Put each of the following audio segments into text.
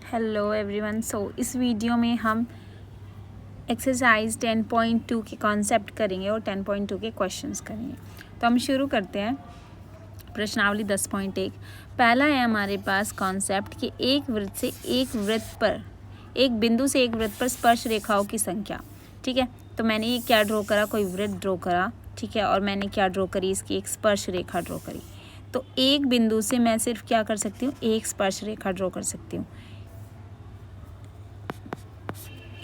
Hello everyone. इस video में हम एक्सरसाइज 10.2 के कॉन्सेप्ट करेंगे और 10.2 के क्वेश्चंस करेंगे। तो हम शुरू करते हैं। प्रश्नावली 10.1 पहला है हमारे पास कॉन्सेप्ट कि एक वृत्त से एक वृत्त पर एक बिंदु से एक वृत्त पर स्पर्श रेखाओं की संख्या। ठीक है, तो मैंने ये क्या ड्रॉ करा, कोई वृत्त ड्रॉ करा। ठीक है, और मैंने क्या ड्रॉ करी, इसकी एक स्पर्श रेखा ड्रॉ करी। तो एक बिंदु से मैं सिर्फ क्या कर सकती हूँ, एक स्पर्श रेखा ड्रॉ कर सकती हूँ।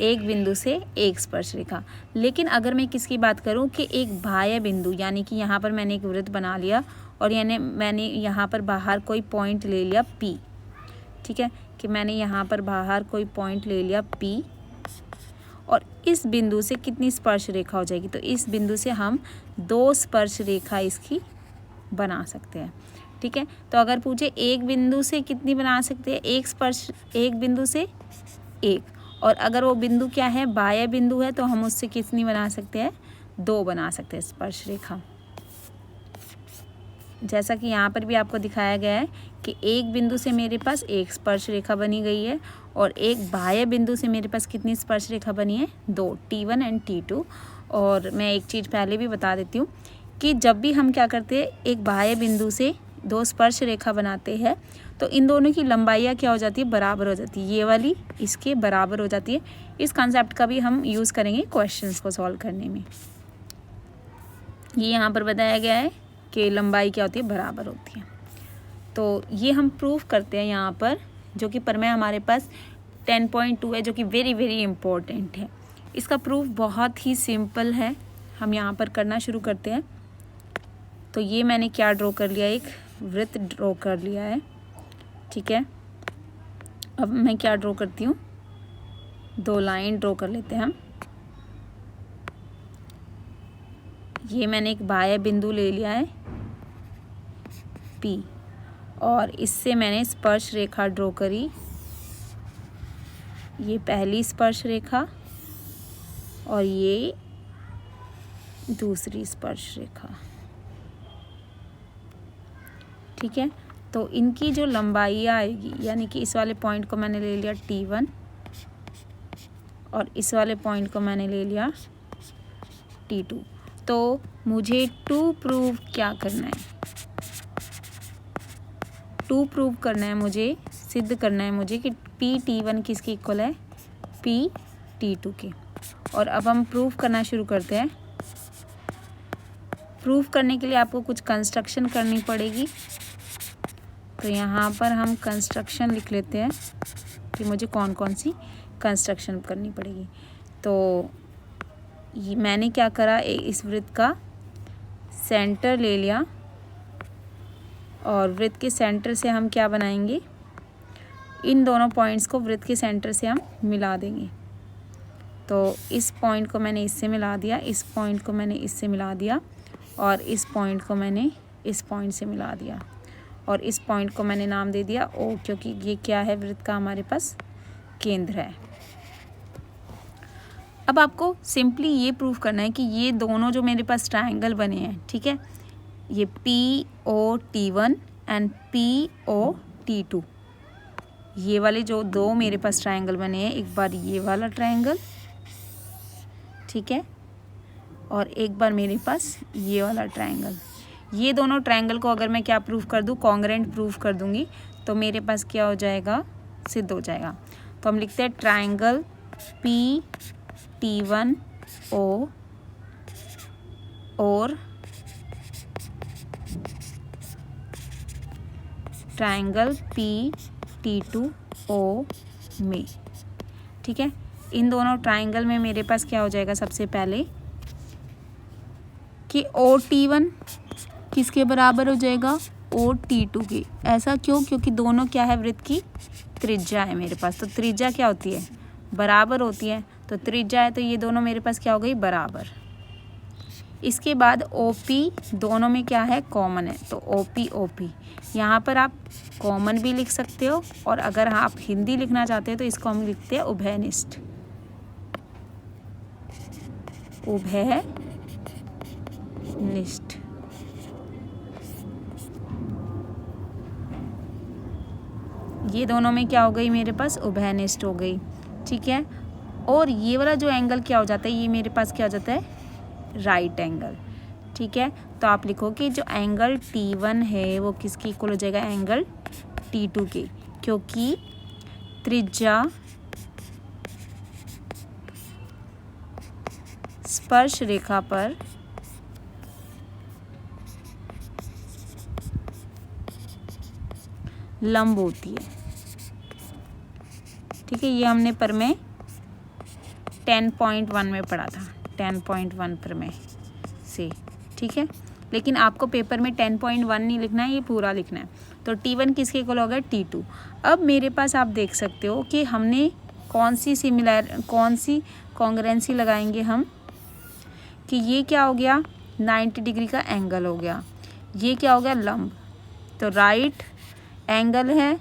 एक बिंदु से एक स्पर्श रेखा। लेकिन अगर मैं किसकी बात करूं कि एक बाह्य बिंदु, यानी कि यहाँ पर मैंने एक वृत्त बना लिया और यानी मैंने यहाँ पर बाहर कोई पॉइंट ले लिया P। ठीक है, कि मैंने यहाँ पर बाहर कोई पॉइंट ले लिया P और इस बिंदु से कितनी स्पर्श रेखा हो जाएगी, तो इस बिंदु से हम 2 स्पर्श रेखा इसकी बना सकते हैं। ठीक है, तो अगर पूछे एक बिंदु से कितनी बना सकते हैं, एक स्पर्श, एक बिंदु से एक, और अगर वो बिंदु क्या है, बाह्य बिंदु है, तो हम उससे कितनी बना सकते हैं, 2 बना सकते हैं स्पर्श रेखा। जैसा कि यहाँ पर भी आपको दिखाया गया है कि एक बिंदु से मेरे पास एक स्पर्श रेखा बनी गई है और एक बाह्य बिंदु से मेरे पास कितनी स्पर्श रेखा बनी है, 2, T1 एंड T2। और मैं एक चीज़ पहले भी बता देती हूँ कि जब भी हम क्या करते हैं, एक बाह्य बिंदु से 2 स्पर्श रेखा बनाते हैं तो इन दोनों की लंबाइयाँ क्या हो जाती है, बराबर हो जाती है। ये वाली इसके बराबर हो जाती है। इस कॉन्सेप्ट का भी हम यूज़ करेंगे क्वेश्चंस को सॉल्व करने में। ये यहाँ पर बताया गया है कि लंबाई क्या होती है, बराबर होती है। तो ये हम प्रूफ करते हैं यहाँ पर, जो कि प्रमेय हमारे पास 10.2 है, जो कि वेरी वेरी इम्पोर्टेंट है। इसका प्रूफ बहुत ही सिंपल है। हम यहाँ पर करना शुरू करते हैं। तो ये मैंने क्या ड्रॉ कर लिया, एक वृत्त ड्रॉ कर लिया है। ठीक है, अब मैं क्या ड्रॉ करती हूँ, 2 लाइन ड्रॉ कर लेते हैं हम। ये मैंने एक बाह्य बिंदु ले लिया है P और इससे मैंने स्पर्श रेखा ड्रॉ करी। ये पहली स्पर्श रेखा और ये दूसरी स्पर्श रेखा। ठीक है, तो इनकी जो लंबाई आएगी, यानी कि इस वाले पॉइंट को मैंने ले लिया T1 और इस वाले पॉइंट को मैंने ले लिया T2। तो मुझे 2 प्रूव क्या करना है, 2 प्रूव करना है, मुझे सिद्ध करना है मुझे कि P_T1 किसके इक्वल है, P_T2 के। और अब हम प्रूव करना शुरू करते हैं। प्रूव करने के लिए आपको कुछ कंस्ट्रक्शन करनी पड़ेगी। तो यहाँ पर हम कंस्ट्रक्शन लिख लेते हैं कि मुझे कौन कौन सी कंस्ट्रक्शन करनी पड़ेगी। तो मैंने क्या करा, इस वृत्त का सेंटर ले लिया और वृत्त के सेंटर से हम क्या बनाएंगे, इन दोनों पॉइंट्स को वृत्त के सेंटर से हम मिला देंगे। तो इस पॉइंट को मैंने इससे मिला दिया, इस पॉइंट को मैंने इससे मिला दिया और इस पॉइंट को मैंने इस पॉइंट से मिला दिया और इस पॉइंट को मैंने नाम दे दिया O, क्योंकि ये क्या है, वृत्त का हमारे पास केंद्र है। अब आपको सिंपली ये प्रूफ करना है कि ये दोनों जो मेरे पास ट्रायंगल बने हैं, ठीक है, ये POT1 एंड POT2, ये वाले जो 2 मेरे पास ट्रायंगल बने हैं, एक बार ये वाला ट्रायंगल, ठीक है, और एक बार मेरे पास ये वाला ट्रायंगल। ये दोनों ट्रायंगल को अगर मैं क्या प्रूफ कर दूँ, कॉन्ग्रेंट प्रूफ कर दूँगी, तो मेरे पास क्या हो जाएगा, सिद्ध हो जाएगा। तो हम लिखते हैं ट्रायंगल P_T1O और ट्रायंगल P_T2O में। ठीक है, इन दोनों ट्रायंगल में मेरे पास क्या हो जाएगा, सबसे पहले कि OT1 किसके बराबर हो जाएगा, OT2 के। ऐसा क्यों, क्योंकि दोनों क्या है, वृत्त की त्रिज्या है मेरे पास। तो त्रिज्या क्या होती है, बराबर होती है। तो त्रिज्या है तो ये दोनों मेरे पास क्या हो गई, बराबर। इसके बाद OP दोनों में क्या है, कॉमन है। तो OP यहाँ पर आप कॉमन भी लिख सकते हो और अगर आप हिंदी लिखना चाहते हो तो इसको हम लिखते हैं उभयनिष्ठ, उभयनिष्ठ। ये दोनों में क्या हो गई मेरे पास, उभयनिष्ठ हो गई, ठीक है। और ये वाला जो एंगल क्या हो जाता है, ये मेरे पास क्या हो जाता है, राइट एंगल, ठीक है। तो आप लिखो कि जो एंगल T1 है वो किसके इक्वल हो जाएगा, एंगल T2 के, क्योंकि त्रिज्या स्पर्श रेखा पर लंब होती है, ठीक है। ये हमने प्रमेय 10.1 में पढ़ा था, 10.1 प्रमेय से, ठीक है। लेकिन आपको पेपर में 10.1 नहीं लिखना है, ये पूरा लिखना है। तो T1 किसके इक्वल हो गया, T2। अब मेरे पास आप देख सकते हो कि हमने कौन सी कॉन्ग्रुएंसी लगाएंगे हम, कि ये क्या हो गया, 90 डिग्री का एंगल हो गया, ये क्या हो गया, लंब। तो राइट एंगल है,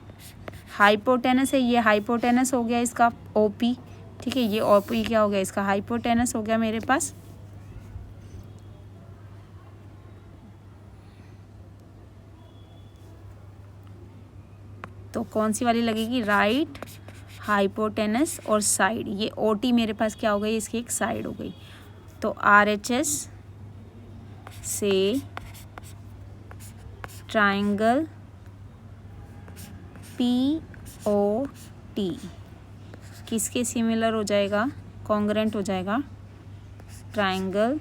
हाइपोटेनस है, ये हाइपोटेनस हो गया इसका OP, ठीक है। ये OP क्या हो गया, इसका हाइपोटेनस हो गया मेरे पास। तो कौन सी वाली लगेगी, राइट, हाइपोटेनस और साइड। ये OT मेरे पास क्या हो गई, इसकी एक साइड हो गई। तो RHS से ट्राइंगल POT किसके सिमिलर हो जाएगा, कॉन्ग्रुएंट हो जाएगा, ट्राइंगल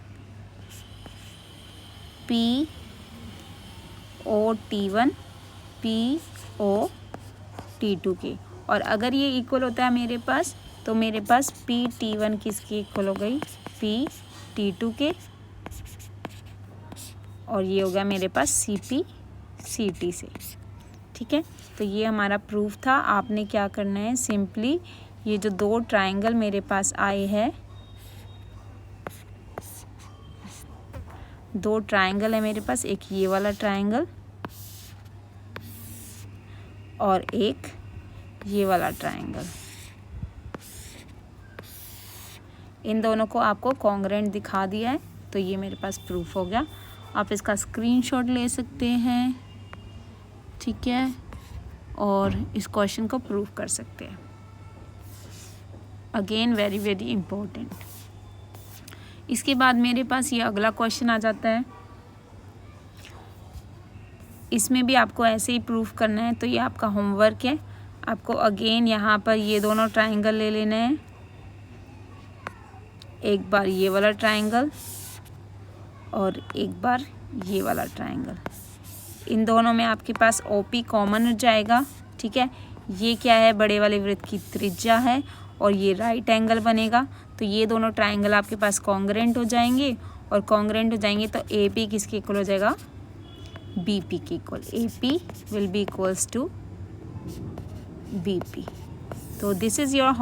POT1 POT2 के। और अगर ये इक्वल होता है मेरे पास, तो मेरे पास PT1 किसकी इक्वल हो गई, PT2 के, और ये हो गया मेरे पास CP CT से, ठीक है। तो ये हमारा प्रूफ था। आपने क्या करना है, सिंपली ये जो दो ट्राइंगल मेरे पास आए हैं, दो ट्राइंगल है मेरे पास, एक ये वाला ट्राइंगल और एक ये वाला ट्राइंगल, इन दोनों को आपको कॉन्ग्रुएंट दिखा दिया है। तो ये मेरे पास प्रूफ हो गया। आप इसका स्क्रीनशॉट ले सकते हैं, ठीक है, और इस क्वेश्चन को प्रूव कर सकते हैं। Again very very important. इसके बाद मेरे पास ये अगला क्वेश्चन आ जाता है, इसमें भी आपको ऐसे ही प्रूफ करना है। तो ये आपका होमवर्क है। आपको अगेन यहाँ पर ये दोनों ट्राइंगल ले लेने हैं, एक बार ये वाला ट्राइंगल और एक बार ये वाला ट्राइंगल। इन दोनों में आपके पास OP कॉमन हो जाएगा, ठीक है। ये क्या है, बड़े वाले वृत्त की त्रिज्या है और ये राइट एंगल बनेगा। तो ये दोनों ट्राइंगल आपके पास कॉन्ग्रुएंट हो जाएंगे, और कॉन्ग्रुएंट हो जाएंगे तो AP किसके इक्वल हो जाएगा, BP के equal. AP will be equals to BP। तो दिस इज़ योर होम